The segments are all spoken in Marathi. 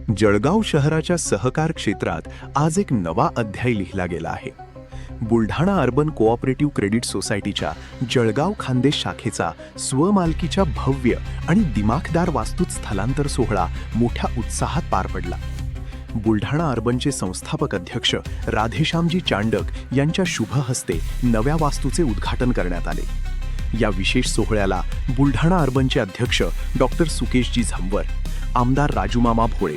जळगाव शहराच्या सहकार क्षेत्रात आज एक नवा अध्याय लिहिला गेला आहे. बुलढाणा अर्बन कोऑपरेटिव्ह क्रेडिट सोसायटीच्या जळगाव खान्देश शाखेचा स्वमालकीच्या भव्य आणि दिमाखदार वास्तूत स्थलांतर सोहळा मोठ्या उत्साहात पार पडला. बुलढाणा अर्बनचे संस्थापक अध्यक्ष राधेश्यामजी चांडक यांच्या शुभ हस्ते नव्या वास्तूचे उद्घाटन करण्यात आले. या विशेष सोहळ्याला बुलढाणा अर्बनचे अध्यक्ष डॉक्टर सुकेशजी झंवर, आमदार राजूमामा भोळे,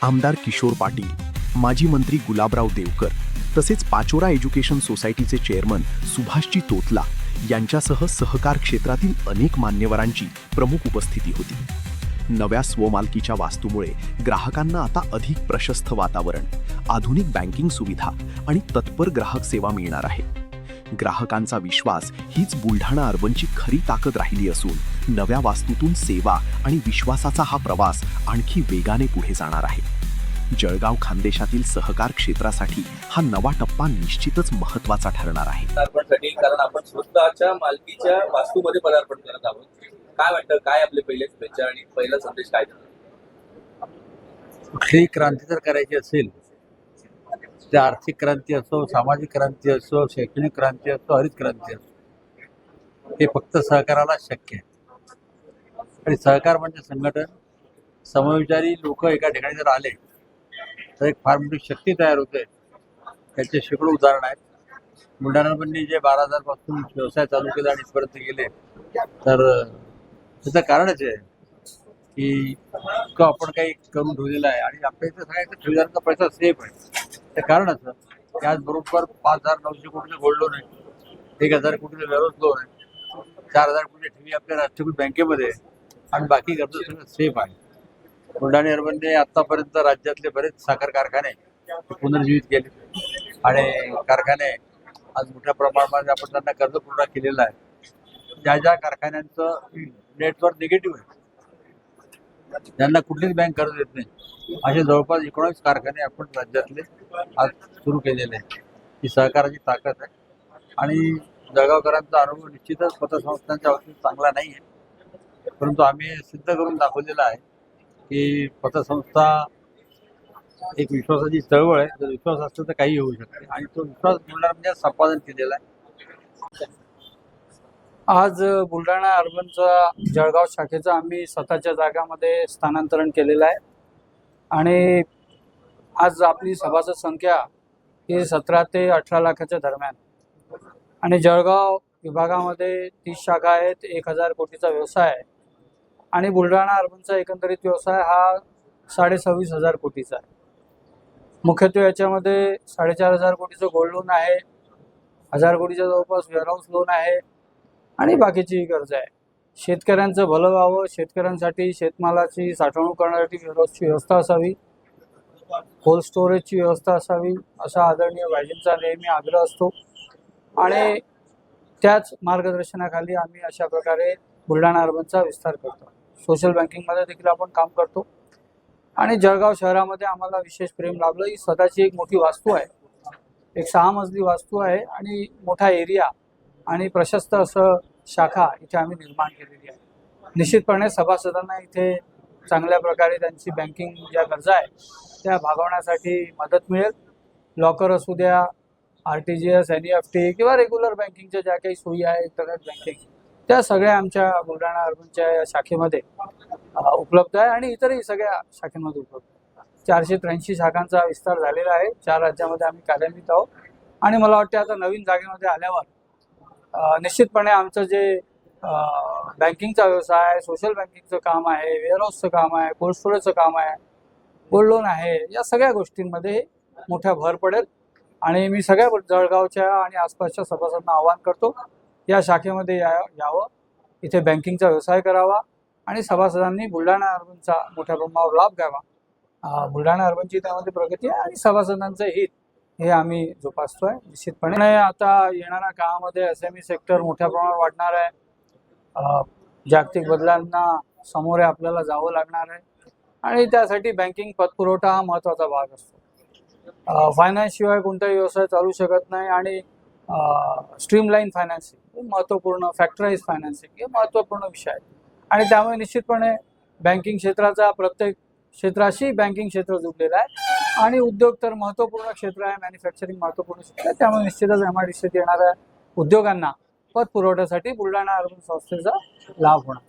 आमदार किशोर पाटील, माजी मंत्री गुलाबराव देवकर तसेच पाचोरा एज्युकेशन सोसायटीचे चेअरमन सुभाषजी तोतला यांच्यासह सहकार क्षेत्रातील अनेक मान्यवरांची प्रमुख उपस्थिती होती. नव्या स्वमालकीच्या वास्तूमुळे ग्राहकांना आता अधिक प्रशस्त वातावरण, आधुनिक बँकिंग सुविधा आणि तत्पर ग्राहक सेवा मिळणार आहे. ग्राहकांचा विश्वास हीच बुलढाणा अर्बनची खरी ताकद राहिली असून नव्या वास्तूतून सेवा आणि विश्वासाचा हा प्रवास आणखी वेगाने पुढे जाणार आहे. जळगाव खानदेशातील सहकार क्षेत्रासाठी हा नवा टप्पा निश्चितच महत्त्वाचा ठरणार आहे. कारण आपण स्वतःच्या मालकीच्या वास्तूमध्ये पदार्पण करत आहोत. काय वाटतं, काय आपले पहिले शुभेच्छा आणि पहिला संदेश काय देणार? कुठलीही क्रांती जर करायची असेल, ते आर्थिक क्रांती असो, सामाजिक क्रांती असो, शैक्षणिक क्रांती असो, हरित क्रांती असो, हे फक्त सहकाराला शक्य आहे. आणि सहकार म्हणजे संघटन, समविचारी लोक एका ठिकाणी जर आले तर एक फार मोठी शक्ती तयार होते. त्याचे शेकडो उदाहरण आहेत. बुलढाणामध्ये जे 12,000 पासून व्यवसाय चालू केला आणि इथपर्यंत गेले, तर त्याचं कारणच आहे की इतकं आपण काही करून ठेवलेलं आहे आणि आपल्या इथे सगळ्यांचा ठेवीदारांचा पैसा सेफ आहे. ते कारण असं की आज बरोबर 5,900 कोटीचं गोल्ड लोन आहे, 1,000 कोटीचं वेरोज लोन आहे, 4,000 कोटी ठेवी आपल्या राष्ट्रीयकृत बँकेमध्ये आणि बाकी कर्ज सगळं सेफ आहे. बुलढाणा अर्बनने आतापर्यंत राज्यातले बरेच साखर कारखाने पुनर्जीवित केले आणि कारखाने आज मोठ्या प्रमाणामध्ये आपण त्यांना कर्ज पुरवठा केलेला आहे. ज्या ज्या कारखान्यांचं नेटवर्क निगेटिव्ह आहे, त्यांना कुठलीच बँक कर्ज देत नाही, असे जवळपास 19 कारखाने आपण राज्यातले आज सुरू केलेले आहेत. ही सहकाराची ताकद आहे आणि जळगावकरांचा अनुभव निश्चितच पतसंस्थांच्या बाबतीत चांगला नाही आहे, परंतु आम्ही सिद्ध करून दाखवलेलं आहे की पतसंस्था एक विश्वासाची चळवळ आहे. जर विश्वास असतो तर काही होऊ शकते आणि तो विश्वास बुलढाणा संपादन केलेला आहे. आज बुलढाणा अर्बनचा जळगाव शाखेचं आम्ही स्वतःच्या जागामध्ये स्थानांतरण केलेलं आहे आणि आज आपली सभासद संख्या ही 17 ते 18 लाखाच्या दरम्यान आणि जळगाव विभागामध्ये 30 शाखा आहेत, 1,000 कोटीचा व्यवसाय आहे आणि बुलढाणा अर्बनचा एकंदरीत व्यवसाय हा 26,500 कोटीचा आहे. मुख्यत्वे याच्यामध्ये 4,500 कोटीचं गोल्ड लोन आहे, 1,000 कोटीच्या जवळपास वेअरहाऊस लोन आहे आणि बाकीची कर्ज आहे. शेतकऱ्यांचं भलं व्हावं, शेतकऱ्यांसाठी शेतमालाची साठवणूक करण्यासाठी वेअरहाऊसची व्यवस्था असावी, कोल्ड स्टोरेजची व्यवस्था असावी, असा आदरणीय भाईजींचा नेहमी आग्रह असतो आणि त्याच मार्गदर्शनाखाली आम्ही अशा प्रकारे बुलढाणा अर्बनचा विस्तार करतो. सोशल बँकिंगमध्ये देखील आपण काम करतो आणि जळगाव शहरामध्ये आम्हाला विशेष प्रेम लाभलं. ही स्वतःची एक मोठी वास्तू आहे, एक 6 मजली वास्तू आहे आणि मोठा एरिया आणि प्रशस्त असं शाखा इथे आम्ही निर्माण केलेली आहे. निश्चितपणे सभासदांना इथे चांगल्या प्रकारे त्यांची बँकिंग ज्या गरजा आहे त्या भागवण्यासाठी मदत मिळेल. लॉकर असू द्या, RTGS, NEFT किंवा रेग्युलर बँकिंगच्या ज्या काही सोयी आहे, इंटरनेट बँकिंग, त्या सगळ्या आमच्या बुलढाणा अर्बनच्या या शाखेमध्ये उपलब्ध आहे आणि इतरही सगळ्या शाखेमध्ये उपलब्ध आहे. 483 शाखांचा विस्तार झालेला आहे. 4 राज्यामध्ये आम्ही कार्यान्वित आहोत आणि मला वाटते आता नवीन जागेमध्ये आल्यावर निश्चितपणे आमचं जे बँकिंगचा व्यवसाय आहे, सोशल बँकिंगचं काम आहे, वेअरहाऊसचं काम आहे, कोल्ड स्टोरेजचं काम आहे, गोल्ड लोन आहे, या सगळ्या गोष्टींमध्ये मोठ्या भर पडेल आणि मी सगळ्या जळगावच्या आणि आसपासच्या सभासदांना आवाहन करतो या शाखेमध्ये यावं, इथे बँकिंगचा व्यवसाय करावा आणि सभासदांनी बुलढाणा अर्बनचा मोठ्या प्रमाणावर लाभ घ्यावा. बुलढाणा अर्बनची त्यामध्ये प्रगती आहे आणि सभासदांचं हित हे आम्ही जोपासतोय. निश्चितपणे आता येणाऱ्या काळामध्ये SME सेक्टर मोठ्या प्रमाणावर वाढणार आहे. जागतिक बदलांना सामोरे आपल्याला जावं लागणार आहे आणि त्यासाठी बँकिंग पतपुरवठा हा महत्त्वाचा भाग असतो. फायनान्सशिवाय कोणताही व्यवसाय चालू शकत नाही आणि स्ट्रीमलाईन फायनान्सिंग हे महत्त्वपूर्ण, फॅक्टराइज फायनान्सिंग हे महत्त्वपूर्ण विषय आहे आणि त्यामुळे निश्चितपणे बँकिंग क्षेत्राचा प्रत्येक क्षेत्राशी बँकिंग क्षेत्र जुडलेलं आहे आणि उद्योग तर महत्त्वपूर्ण क्षेत्र आहे, मॅन्युफॅक्चरिंग महत्त्वपूर्ण क्षेत्र आहे. त्यामुळे निश्चितच MIDCत येणाऱ्या उद्योगांना पत पुरवठ्यासाठी बुलढाणा अर्बन संस्थेचा लाभ होणार.